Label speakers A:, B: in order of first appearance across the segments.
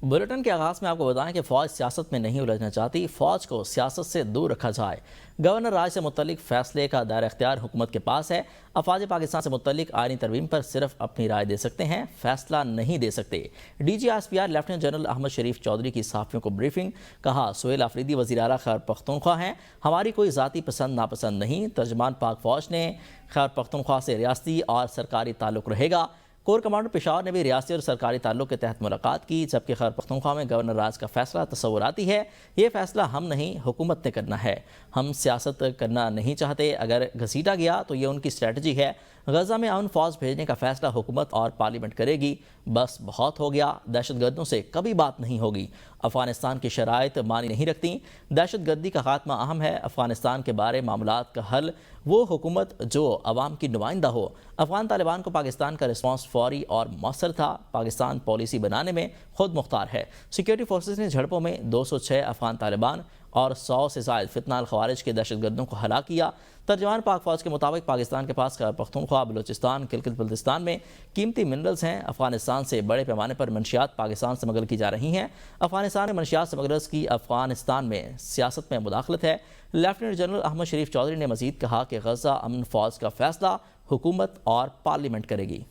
A: Bulletin کے آغاز میں آپ کو بتائیں کہ فوج سیاست میں نہیں الجھنا چاہتی، فوج کو سیاست سے دور رکھا جائے۔ گورنر راج سے متعلق فیصلے کا دائرہ اختیار حکومت کے پاس ہے۔ افواج پاکستان سے متعلق آئینی ترمیم پر صرف اپنی رائے دے سکتے ہیں، فیصلہ نہیں دے سکتے۔ D G RCR lieutenant general Ahmed Sharif Chaudhry کی صحافیوں کو بریفنگ، کہا سہیل آفریدی وزیر اعلیٰ خیبر پختونخوا ہیں، ہماری کوئی ذاتی پسند ناپسند نہیں۔ ترجمان پاک فوج نے خیبر پختونخوا سے ریاستی اور سرکاری تعلق رہے گا۔ کور کمانڈر پشاور نے بھی ریاستی اور سرکاری تعلق کے تحت ملاقات کی، جبکہ خیبر پختونخوا میں گورنر راج کا فیصلہ تصوراتی ہے۔ یہ فیصلہ ہم نہیں، حکومت نے کرنا ہے۔ ہم سیاست کرنا نہیں چاہتے، اگر گھسیٹا گیا تو یہ ان کی اسٹریٹجی ہے۔ غزہ میں امن فوج بھیجنے کا فیصلہ حکومت اور پارلیمنٹ کرے گی۔ بس بہت ہو گیا، دہشت گردوں سے کبھی بات نہیں ہوگی۔ افغانستان کی شرائط معنی نہیں رکھتی، دہشت گردی کا خاتمہ اہم ہے۔ افغانستان کے بارے معاملات کا حل وہ حکومت جو عوام کی نمائندہ ہو۔ افغان طالبان کو پاکستان کا رسپانس فوری اور مؤثر تھا۔ پاکستان پالیسی بنانے میں خود مختار ہے۔ سیکورٹی فورسز نے جھڑپوں میں 206 افغان طالبان اور 100 سے زائد فتنہ الخوارج کے دہشت گردوں کو ہلاک کیا۔ ترجمان پاک فوج کے مطابق پاکستان کے پاس خیبر پختونخوا، بلوچستان، گلگت بلتستان میں قیمتی منرلز ہیں۔ افغانستان سے بڑے پیمانے پر منشیات پاکستان سے اسمگل کی جا رہی ہیں۔ افغانستان میں منشیات اسمگلرز کی افغانستان میں سیاست میں مداخلت ہے۔ لیفٹیننٹ جنرل احمد شریف چودھری نے مزید کہا کہ غزہ امن فوج کا فیصلہ حکومت اور پارلیمنٹ کرے گی۔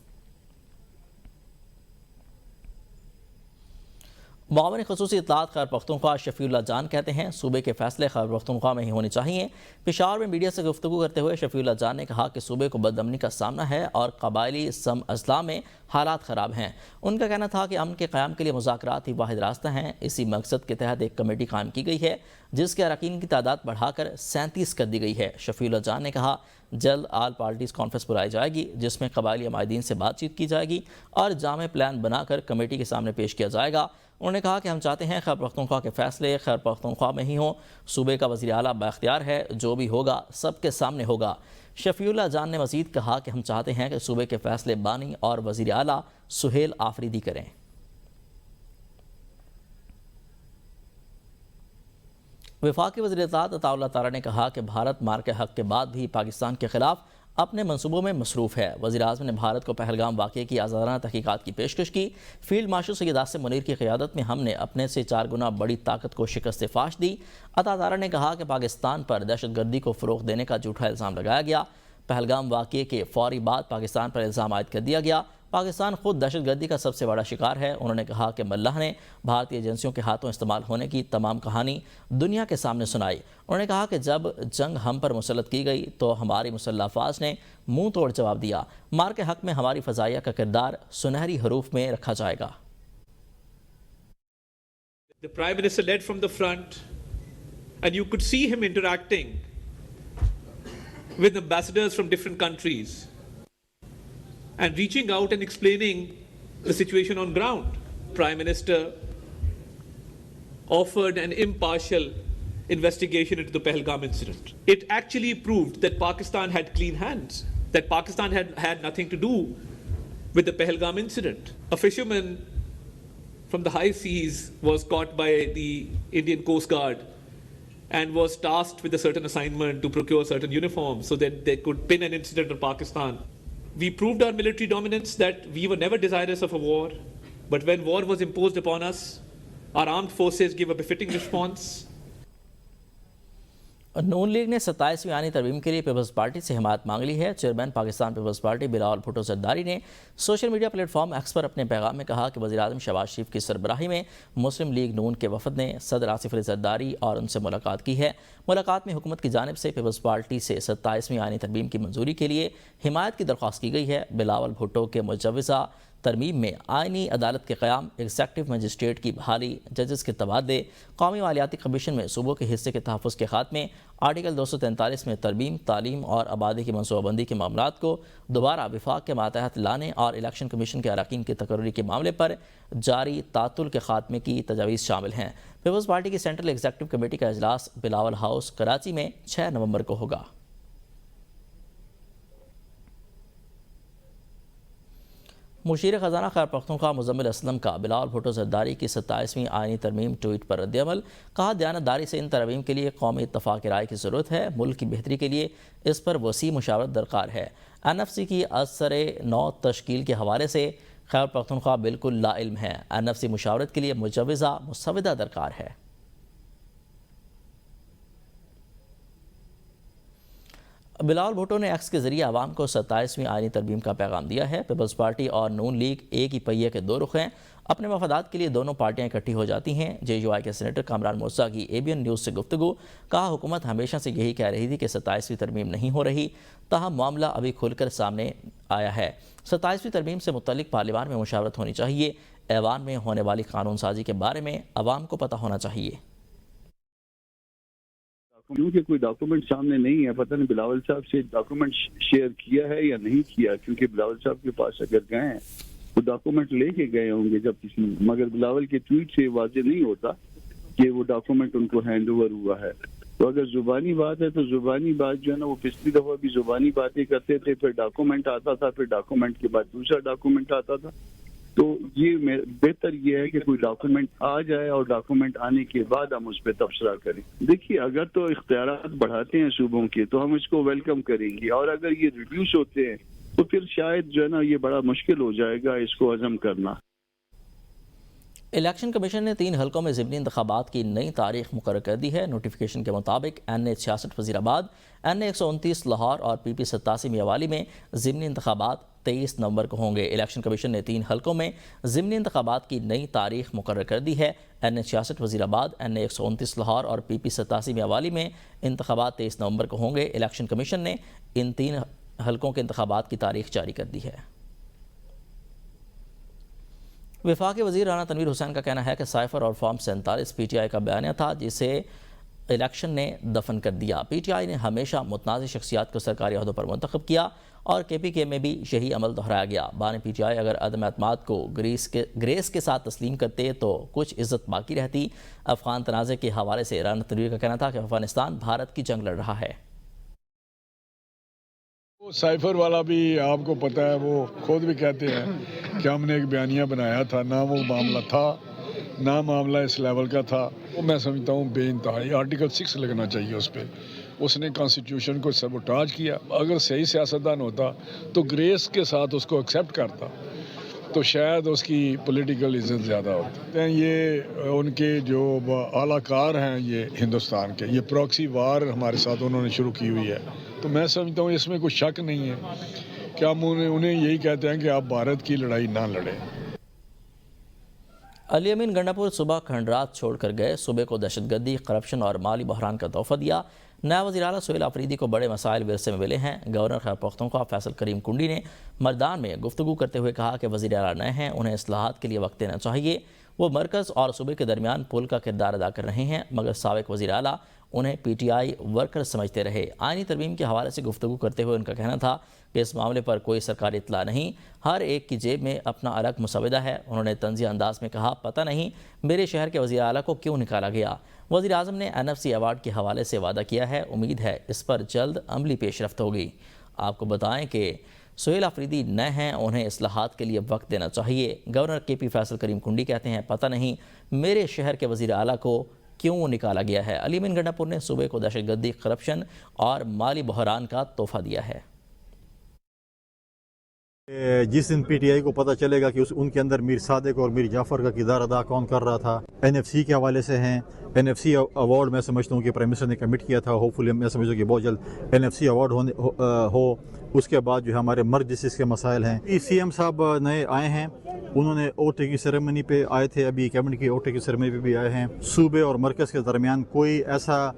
A: معاون خصوصی اطلاعات خیبر پختونخوا شفیع اللہ جان کہتے ہیں صوبے کے فیصلے خیبر پختونخوا میں ہی ہونے چاہیے۔ پشاور میں میڈیا سے گفتگو کرتے ہوئے شفیع اللہ جان نے کہا کہ صوبے کو بدامنی کا سامنا ہے اور قبائلی سم اضلاع میں حالات خراب ہیں۔ ان کا کہنا تھا کہ امن کے قیام کے لیے مذاکرات ہی واحد راستہ ہیں۔ اسی مقصد کے تحت ایک کمیٹی قائم کی گئی ہے جس کے اراکین کی تعداد بڑھا کر 37 کر دی گئی ہے۔ شفیع اللہ جان نے کہا جلد آل پارٹیز کانفرنس بلائی جائے گی جس میں قبائلی عمائدین سے بات چیت کی جائے گی اور جامع پلان بنا کر کمیٹی کے سامنے پیش کیا جائے گا۔ انہوں نے کہا کہ ہم چاہتے ہیں خیبر پختونخوا کے فیصلے خیبر پختونخوا میں ہی ہوں۔ صوبے کا وزیر اعلیٰ بااختیار ہے، جو بھی ہوگا سب کے سامنے ہوگا۔ شفیع اللہ جان نے مزید کہا کہ ہم چاہتے ہیں کہ صوبے کے فیصلے بانی اور وزیر اعلیٰ سہیل آفریدی کریں۔ وفاقی وزیر اطلاعات عطا اللہ تعالی نے کہا کہ بھارت مار کے حق کے بعد بھی پاکستان کے خلاف اپنے منصوبوں میں مصروف ہے۔ وزیر اعظم نے بھارت کو پہلگام واقعے کی آزادانہ تحقیقات کی پیشکش کی۔ فیلڈ مارشل سید آصف منیر کی قیادت میں ہم نے اپنے سے 4 گنا بڑی طاقت کو شکست فاش دی۔ عطا تعالی نے کہا کہ پاکستان پر دہشت گردی کو فروغ دینے کا جھوٹا الزام لگایا گیا۔ پہلگام واقعے کے فوری بعد پاکستان پر الزام عائد کر دیا گیا۔ پاکستان خود دہشت گردی کا سب سے بڑا شکار ہے۔ انہوں نے کہا کہ ملہ نے بھارتی ایجنسیوں کے ہاتھوں استعمال ہونے کی تمام کہانی دنیا کے سامنے سنائی۔ انہوں نے کہا کہ جب جنگ ہم پر مسلط کی گئی تو ہماری مسلح افواج نے منہ توڑ جواب دیا۔ مار کے حق میں ہماری فضائیہ کا کردار سنہری حروف میں رکھا جائے گا۔
B: The Prime Minister led from the front and you could see him interacting with ambassadors from different countries and reaching out and explaining the situation on ground. Prime Minister offered an impartial investigation into the Pahalgam incident. It actually proved that Pakistan had clean hands, that Pakistan had nothing to do with the Pahalgam incident. A fisherman from the high seas was caught by the Indian Coast Guard and was tasked with a certain assignment to procure certain uniforms so that they could pin an incident on Pakistan. We proved our military dominance, that we were never desirous of a war, but when war was imposed upon us, our armed forces gave a befitting response.
A: نون League نے 27ویں آئینی ترمیم کے لیے Peoples party سے حمایت مانگ لی ہے۔ چیئرمین پاکستان پیپلز پارٹی بلاول بھٹو زرداری نے social media platform X پر اپنے پیغام میں کہا کہ وزیر اعظم شہباز شریف کی سربراہی میں مسلم لیگ نون کے وفد نے صدر آصف علی زرداری اور ان سے ملاقات کی ہے۔ ملاقات میں حکومت کی جانب سے پیپلز پارٹی سے 27ویں آئینی ترمیم کی منظوری کے لیے حمایت کی درخواست کی گئی ہے۔ بلاول بھٹو کے مجوزہ ترمیم میں آئینی عدالت کے قیام، ایگزیکٹو مجسٹریٹ کی بحالی، ججز کے تبادلے، قومی مالیاتی کمیشن میں صوبوں کے حصے کے تحفظ کے خاتمے، آرٹیکل 243 میں ترمیم، تعلیم اور آبادی کی منصوبہ بندی کے معاملات کو دوبارہ وفاق کے ماتحت لانے اور الیکشن کمیشن کے اراکین کی تقرری کے معاملے پر جاری تعطل کے خاتمے کی تجاویز شامل ہیں۔ پیپلز پارٹی کی سینٹرل ایگزیکٹو کمیٹی کا اجلاس بلاول ہاؤس کراچی میں 6 نومبر کو ہوگا۔ مشیر خزانہ خیبر پختونخوا مزمل اسلم کا بلاول بھٹو زرداری کی 27ویں آئینی ترمیم ٹویٹ پر رد عمل، کہا دیانتداری سے ان ترمیم کے لیے قومی اتفاق رائے کی ضرورت ہے، ملک کی بہتری کے لیے اس پر وسیع مشاورت درکار ہے۔ NFC کی از سر نو تشکیل کے حوالے سے خیبر پختونخوا بالکل لا علم ہے، NFC مشاورت کے لیے مجوزہ مسودہ درکار ہے۔ بلاول بھٹو نے ایکس کے ذریعے عوام کو 27ویں آئینی ترمیم کا پیغام دیا ہے۔ پیپلز پارٹی اور نون لیگ ایک ہی پہیے کے دو رخ ہیں، اپنے مفادات کے لیے دونوں پارٹیاں اکٹھی ہو جاتی ہیں۔ JUI کے سینیٹر کامران موسیٰ کی ABN نیوز سے گفتگو، کہا حکومت ہمیشہ سے یہی کہہ رہی تھی کہ 27ویں ترمیم نہیں ہو رہی، تاہم معاملہ ابھی کھل کر سامنے آیا ہے۔ 27ویں ترمیم سے متعلق پارلیمان میں مشاورت ہونی چاہیے، ایوان میں ہونے والی قانون سازی کے بارے میں عوام کو پتہ ہونا چاہیے۔
C: کیونکہ کوئی ڈاکومنٹ سامنے نہیں ہے، پتہ نہیں بلاول صاحب سے ڈاکومنٹ شیئر کیا ہے یا نہیں کیا، کیونکہ بلاول صاحب کے پاس اگر گئے ہیں تو ڈاکومنٹ لے کے گئے ہوں گے جب کسی، مگر بلاول کے ٹویٹ سے واضح نہیں ہوتا کہ وہ ڈاکومنٹ ان کو ہینڈ اوور ہوا ہے۔ تو اگر زبانی بات ہے تو زبانی بات جو ہے نا، وہ پچھلی دفعہ بھی زبانی باتیں کرتے تھے، پھر ڈاکومنٹ آتا تھا، پھر ڈاکومنٹ کے بعد دوسرا ڈاکومنٹ آتا تھا۔ تو یہ بہتر یہ ہے کہ کوئی ڈاکومنٹ آ جائے اور ڈاکومنٹ آنے کے بعد ہم اس پہ تبصرہ کریں۔ دیکھیے، اگر تو اختیارات بڑھاتے ہیں صوبوں کے تو ہم اس کو ویلکم کریں گے، اور اگر یہ ریڈیوس ہوتے ہیں تو پھر شاید جو ہے نا یہ بڑا مشکل ہو جائے گا اس کو ہضم کرنا۔
A: الیکشن کمیشن نے 3 حلقوں میں ضمنی انتخابات کی نئی تاریخ مقرر کر دی ہے۔ نوٹیفیکیشن کے مطابق NA 66 وزیر آباد، NA 129 لاہور اور PP 87 میاوالی میں ضمنی انتخابات 23 نومبر کو ہوں گے۔ الیکشن کمیشن نے 3 حلقوں میں ضمنی انتخابات کی نئی تاریخ مقرر کر دی ہے۔ NA 66 وزیر آباد، NA 129 لاہور اور PP 87 میاوالی میں انتخابات 23 نومبر کو ہوں گے۔ الیکشن کمیشن نے ان 3 حلقوں کے انتخابات کی تاریخ جاری کر دی ہے۔ وفاقی وزیر رانا تنویر حسین کا کہنا ہے کہ سائفر اور فارم 47 PTI کا بیانیہ تھا جسے الیکشن نے دفن کر دیا۔ PTI نے ہمیشہ متنازع شخصیات کو سرکاری عہدوں پر منتخب کیا اور KPK میں بھی یہی عمل دہرایا گیا۔ بانی PTI اگر عدم اعتماد کو گریس کے ساتھ تسلیم کرتے تو کچھ عزت باقی رہتی۔ افغان تنازع کے حوالے سے رانا تنویر کا کہنا تھا کہ افغانستان بھارت کی جنگ لڑ رہا ہے۔
D: سائفر والا بھی آپ کو پتہ ہے، وہ خود بھی کہتے ہیں کہ ہم نے ایک بیانیہ بنایا تھا، نہ وہ معاملہ تھا نہ معاملہ اس لیول کا تھا۔ وہ میں سمجھتا ہوں بے انتہائی آرٹیکل 6 لگنا چاہیے اس پہ۔ اس نے کانسٹیٹیوشن کو سبوٹاج کیا۔ اگر صحیح سیاستدان ہوتا تو گریس کے ساتھ اس کو ایکسیپٹ کرتا تو شاید اس کی پولیٹیکل عزت زیادہ ہوتی۔ یہ ان کے جو اعلیٰ کار ہیں یہ ہندوستان کے، یہ پراکسی وار ہمارے ساتھ انہوں نے شروع کی ہوئی ہے، تو میں سمجھتا ہوں اس میں کوئی شک نہیں ہے کہ ہم انہیں یہی کہتے ہیں کہ آپ بھارت کی لڑائی نہ لڑیں۔
A: علی امین گنڈاپور صبح کھنڈرات چھوڑ کر گئے۔ صوبے کو دہشت گردی، کرپشن اور مالی بحران کا تحفہ دیا۔ نیا وزیر اعلیٰ سہیل آفریدی کو بڑے مسائل ورثے میں ملے ہیں۔ گورنر خیبر پختونخوا فیصل کریم کنڈی نے مردان میں گفتگو کرتے ہوئے کہا کہ وزیر اعلیٰ نئے ہیں، انہیں اصلاحات کے لیے وقت دینا چاہیے۔ وہ مرکز اور صوبے کے درمیان پل کا کردار ادا کر رہے ہیں، مگر سابق وزیر اعلیٰ انہیں PTI ورکر سمجھتے رہے۔ آئینی ترمیم کے حوالے سے گفتگو کرتے ہوئے ان کا کہنا تھا کہ اس معاملے پر کوئی سرکاری اطلاع نہیں، ہر ایک کی جیب میں اپنا الگ مسودہ ہے۔ انہوں نے طنزیہ انداز میں کہا، پتہ نہیں میرے شہر کے وزیر اعلیٰ کو کیوں نکالا گیا۔ وزیر اعظم نے NFC ایوارڈ کے حوالے سے وعدہ کیا ہے، امید ہے اس پر جلد عملی پیش رفت ہوگی۔ آپ کو بتائیں کہ سہیل آفریدی نئے ہیں، انہیں اصلاحات کے لیے وقت دینا چاہیے۔ گورنر KP فیصل کریم کنڈی کہتے ہیں، پتہ نہیں میرے شہر کے وزیر اعلیٰ کو کیوں نکالا گیا ہے۔ علی امین گنڈاپور نے صوبے کو دہشت گردی، کرپشن اور مالی بحران کا تحفہ دیا ہے۔
E: جس دن PTI کو پتہ چلے گا کہ ان کے اندر میر صادق اور میر جعفر کا کردار ادا کون کر رہا تھا، NFC کے حوالے سے ہیں۔ NFC ایوارڈ میں سمجھتا ہوں کہ پرائم منسٹر نے کمٹ کیا تھا، ہوپ فلی میں سمجھتا ہوں کہ بہت جلد NFC ایوارڈ ہو۔ اس کے بعد جو ہے ہمارے مرج جسٹس کے مسائل ہیں۔ CM صاحب نئے آئے ہیں، انہوں نے اوٹے کی سیریمنی پہ آئے تھے، ابھی کیبنٹ کی اوٹے کی سیریمنی پہ بھی آئے ہیں۔ صوبے اور مرکز کے درمیان کوئی ایسا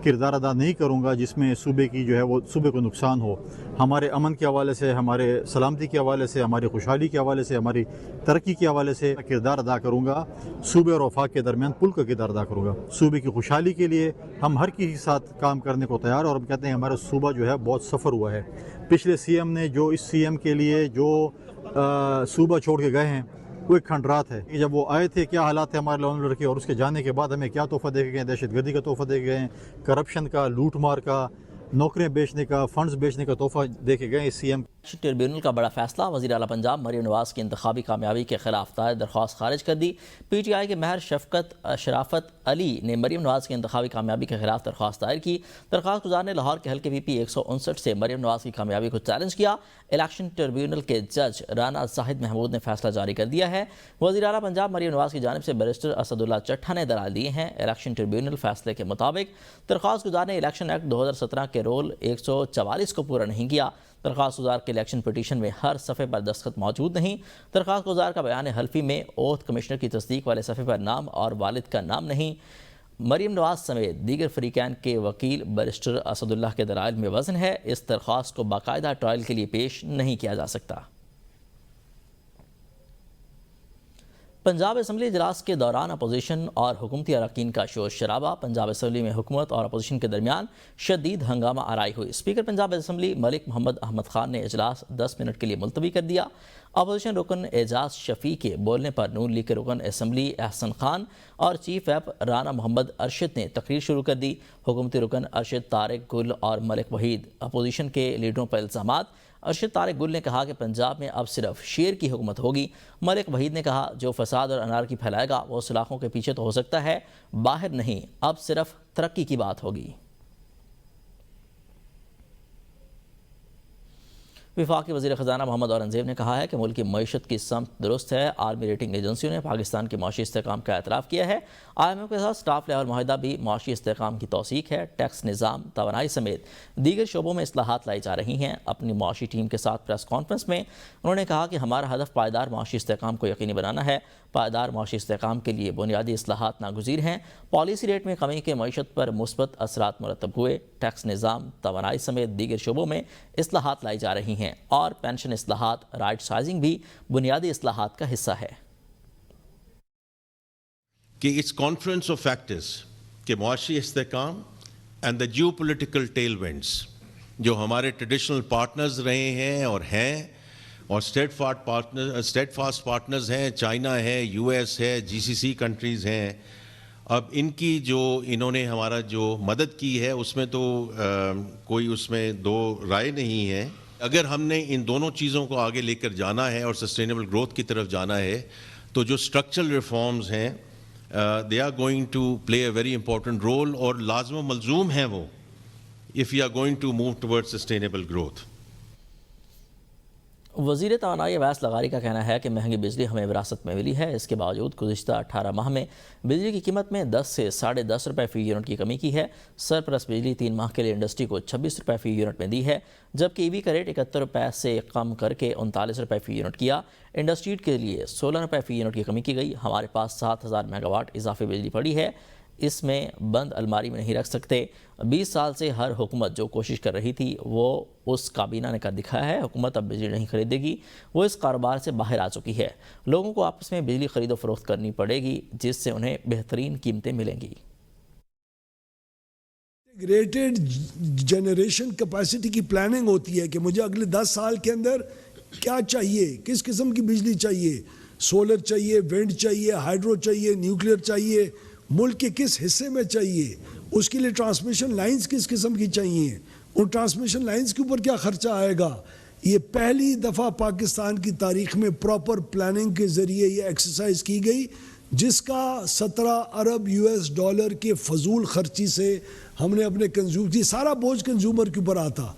E: کردار ادا نہیں کروں گا جس میں صوبے کی جو ہے وہ صوبے کو نقصان ہو۔ ہمارے امن کے حوالے سے، ہمارے سلامتی کے حوالے سے، ہماری خوشحالی کے حوالے سے، ہماری ترقی کے حوالے سے کردار ادا کروں گا۔ صوبے اور وفاق کے درمیان پل کا کردار ادا کروں گا۔ صوبے کی خوشحالی کے لیے ہم ہر کسی کے ساتھ کام کرنے کو تیار، اور ہم کہتے ہیں ہمارا صوبہ جو ہے بہت سفر ہوا ہے۔ پچھلے CM نے جو اس CM کے لیے جو صوبہ چھوڑ کے گئے ہیں وہ ایک کھنڈرات ہے۔ جب وہ آئے تھے کیا حالات تھے ہمارے لا اینڈ آرڈر کے، اور اس کے جانے کے بعد ہمیں کیا تحفہ دے کے گئے، دہشت گردی کا تحفہ دے کے گئے، کرپشن کا، لوٹ مار کا، نوکریاں بیچنے کا، فنڈز بیچنے کا تحفہ دے کے گئے اس CM۔
A: ٹریبیونل کا بڑا فیصلہ، وزیر اعلیٰ پنجاب مریم نواز کی انتخابی کامیابی کے خلاف دائر درخواست خارج کر دی۔ پی ٹی آئی کے مہر شرافت علی نے مریم نواز کی انتخابی کامیابی کے خلاف درخواست دائر کی۔ درخواست گزار نے لاہور کے حلقے PP 159 سے مریم نواز کی کامیابی کو چیلنج کیا۔ الیکشن ٹریبیونل کے جج رانا زاہد محمود نے فیصلہ جاری کر دیا ہے۔ وزیر اعلیٰ پنجاب مریم نواز کی جانب سے بیرسٹر اسد اللہ چٹھا نے دلائل دیے ہیں۔ الیکشن ٹریبیونل فیصلے کے مطابق درخواست گزار نے الیکشن ایکٹ 2017 کے رول 144 کو پورا نہیں کیا۔ درخواست گزار کے الیکشن پٹیشن میں ہر صفحے پر دستخط موجود نہیں۔ درخواست گزار کا بیان حلفی میں اوتھ کمشنر کی تصدیق والے صفحے پر نام اور والد کا نام نہیں۔ مریم نواز سمیت دیگر فریقین کے وکیل بیرسٹر اسد اللہ کے دلائل میں وزن ہے۔ اس درخواست کو باقاعدہ ٹرائل کے لیے پیش نہیں کیا جا سکتا۔ پنجاب اسمبلی اجلاس کے دوران اپوزیشن اور حکومتی اراکین کا شور شرابہ۔ پنجاب اسمبلی میں حکومت اور اپوزیشن کے درمیان شدید ہنگامہ آرائی ہوئی۔ اسپیکر پنجاب اسمبلی ملک محمد احمد خان نے اجلاس 10 منٹ کے لیے ملتوی کر دیا۔ اپوزیشن رکن اعجاز شفیع کے بولنے پر نون لیگ کے رکن اسمبلی احسن خان اور چیف ویپ رانا محمد ارشد نے تقریر شروع کر دی۔ حکومتی رکن ارشد طارق گل اور ملک وحید اپوزیشن کے لیڈروں پر الزامات۔ ارشد طارق گل نے کہا کہ پنجاب میں اب صرف شیر کی حکومت ہوگی۔ ملک وحید نے کہا جو فساد اور انارکی پھیلائے گا وہ سلاخوں کے پیچھے تو ہو سکتا ہے، باہر نہیں، اب صرف ترقی کی بات ہوگی۔ وفاقی وزیر خزانہ محمد اورنگزیب نے کہا ہے کہ ملک کی معیشت کی سمت درست ہے۔ عالمی ریٹنگ ایجنسیوں نے پاکستان کی معاشی استحکام کا اعتراف کیا ہے۔ IMF کے ساتھ سٹاف لیول معاہدہ بھی معاشی استحکام کی توثیق ہے۔ ٹیکس نظام، توانائی سمیت دیگر شعبوں میں اصلاحات لائی جا رہی ہیں۔ اپنی معاشی ٹیم کے ساتھ پریس کانفرنس میں انہوں نے کہا کہ ہمارا ہدف پائیدار معاشی استحکام کو یقینی بنانا ہے۔ پائیدار معاشی استحکام کے لیے بنیادی اصلاحات ناگزیر ہیں۔ پالیسی ریٹ میں کمی کے معیشت پر مثبت اثرات مرتب ہوئے۔ ٹیکس نظام، توانائی سمیت دیگر شعبوں میں اصلاحات لائی جا رہی ہیں اور پینشن اصلاحات، رائٹ سائزنگ بھی بنیادی اصلاحات کا حصہ ہے۔
F: کہ اس کانفرنس آف فیکٹرز کہ معاشی استحکام and the geo political tail winds جو ہمارے ٹریڈیشنل پارٹنرز رہے ہیں اور ہیں اور اسٹیٹ فاسٹ پارٹنرز ہیں، چائنا ہے، US ہے، GCC کنٹریز ہیں، اب ان کی جو انہوں نے ہمارا جو مدد کی ہے اس میں تو کوئی اس میں دو رائے نہیں ہے۔ اگر ہم نے ان دونوں چیزوں کو آگے لے کر جانا ہے اور سسٹینیبل گروتھ کی طرف جانا ہے تو جو اسٹرکچرل ریفارمز ہیں they are going to play a very important role اور لازم و ملزوم ہیں وہ if we are going to move towards sustainable growth۔
A: وزیر توانائی اویس لغاری کا کہنا ہے کہ مہنگی بجلی ہمیں وراثت میں ملی ہے۔ اس کے باوجود گزشتہ 18 ماہ میں بجلی کی قیمت میں 10 سے 10.5 روپے فی یونٹ کی کمی کی ہے۔ سرپلس بجلی 3 ماہ کے لیے انڈسٹری کو 26 روپے فی یونٹ میں دی ہے، جبکہ EV کا ریٹ 71 روپے سے کم کر کے 39 روپے فی یونٹ کیا۔ انڈسٹری کے لیے 16 روپے فی یونٹ کی کمی کی گئی۔ ہمارے پاس 7000 میگا واٹ اضافی بجلی پڑی ہے، اس میں بند الماری میں نہیں رکھ سکتے۔ 20 سال سے ہر حکومت جو کوشش کر رہی تھی وہ اس کابینہ نے کر دکھایا ہے۔ حکومت اب بجلی نہیں خریدے گی، وہ اس کاروبار سے باہر آ چکی ہے۔ لوگوں کو آپس میں بجلی خرید و فروخت کرنی پڑے گی جس سے انہیں بہترین قیمتیں ملیں گی۔
G: انٹیگریٹڈ جنریشن کیپیسٹی کی پلاننگ ہوتی ہے کہ مجھے اگلے 10 سال کے اندر کیا چاہیے، کس قسم کی بجلی چاہیے، سولر چاہیے، ونڈ چاہیے، ہائیڈرو چاہیے، نیوکلیئر چاہیے، ملک کے کس حصے میں چاہیے، اس کے لیے ٹرانسمیشن لائنز کس قسم کی چاہیے، ان ٹرانسمیشن لائنز کے اوپر کیا خرچہ آئے گا۔ یہ پہلی دفعہ پاکستان کی تاریخ میں پراپر پلاننگ کے ذریعے یہ ایکسرسائز کی گئی، جس کا 17 ارب $US کے فضول خرچی سے ہم نے اپنے کنزیومر، سارا بوجھ کنزیومر کے اوپر آتا۔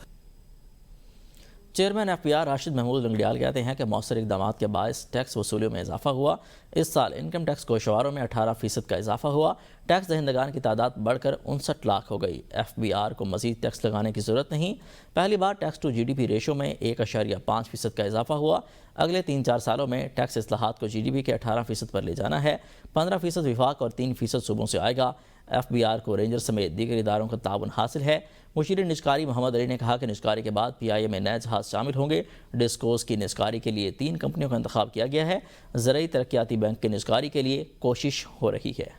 A: چیئرمین FBR راشد محمود لنگڑیال کہتے ہیں کہ مؤثر اقدامات کے باعث ٹیکس وصولیوں میں اضافہ ہوا۔ اس سال انکم ٹیکس گوشواروں میں 18% کا اضافہ ہوا۔ ٹیکس دہندگان کی تعداد بڑھ کر 59 لاکھ ہو گئی۔ FBR کو مزید ٹیکس لگانے کی ضرورت نہیں۔ پہلی بار ٹیکس ٹو GDP ریشو میں 1.5% کا اضافہ ہوا۔ اگلے 3-4 سالوں میں ٹیکس اصلاحات کو GDP کے 18% پر لے جانا ہے۔ 15% وفاق اور 3% صوبوں سے آئے گا۔ FBR کو رینجر سمیت دیگر اداروں کا تعاون حاصل ہے۔ مشیر نجکاری محمد علی نے کہا کہ نجکاری کے بعد PIA میں نئے جہاز شامل ہوں گے۔ ڈسکوز کی نجکاری کے لیے 3 کمپنیوں کا انتخاب کیا گیا ہے۔ زرعی ترقیاتی بینک کے نجکاری کے لیے کوشش ہو رہی ہے۔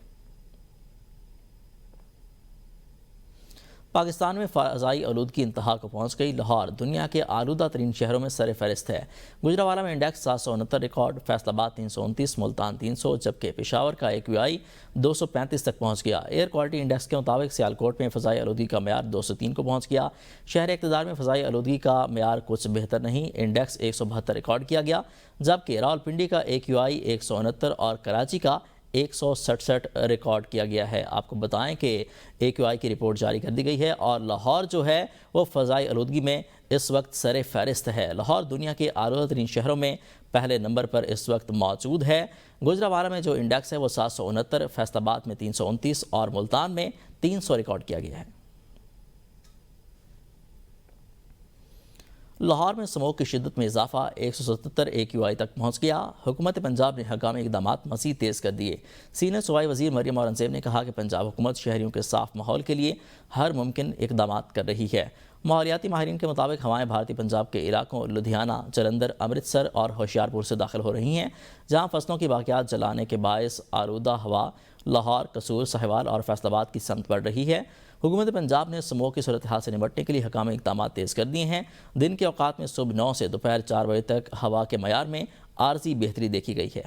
A: پاکستان میں فضائی آلودگی انتہا کو پہنچ گئی۔ لاہور دنیا کے آلودہ ترین شہروں میں سر فہرست ہے۔ گجرانوالہ میں انڈیکس 769 ریکارڈ، فیصل آباد 329، ملتان 300، جبکہ پشاور کا AQI 235 تک پہنچ گیا۔ ایئر کوالٹی انڈیکس کے مطابق سیالکوٹ میں فضائی آلودگی کا معیار 203 کو پہنچ گیا۔ شہر اقتدار میں فضائی آلودگی کا معیار کچھ بہتر نہیں، انڈیکس 172 ریکارڈ کیا گیا، جبکہ راولپنڈی کا AQI 169 اور کراچی کا 167 ریکارڈ کیا گیا ہے۔ آپ کو بتائیں کہ AQI کی رپورٹ جاری کر دی گئی ہے اور لاہور جو ہے وہ فضائی آلودگی میں اس وقت سر فہرست ہے۔ لاہور دنیا کے آلودہ ترین شہروں میں پہلے نمبر پر اس وقت موجود ہے۔ گجرانوالہ میں جو انڈیکس ہے وہ 769، فیصل آباد میں 329 اور ملتان میں 300 ریکارڈ کیا گیا ہے۔ لاہور میں اسموگ کی شدت میں اضافہ، 177 AQI تک پہنچ گیا۔ حکومت پنجاب نے ہنگامی اقدامات مزید تیز کر دیے۔ سینئر صوبائی وزیر مریم اورنگزیب نے کہا کہ پنجاب حکومت شہریوں کے صاف ماحول کے لیے ہر ممکن اقدامات کر رہی ہے۔ ماحولیاتی ماہرین کے مطابق ہوائیں بھارتی پنجاب کے علاقوں لدھیانہ، جلندھر، امرتسر اور ہوشیارپور سے داخل ہو رہی ہیں، جہاں فصلوں کی باقیات جلانے کے باعث آلودہ ہوا لاہور، قصور، سہیوال اور فیصل آباد کی سمت بڑھ رہی ہے۔ حکومت پنجاب نے اسموگ کی صورتحال سے نمٹنے کے لیے ہنگامی اقدامات تیز کر دیے ہیں۔ دن کے اوقات میں صبح 9 سے دوپہر 4 بجے تک ہوا کے معیار میں عارضی بہتری دیکھی گئی ہے۔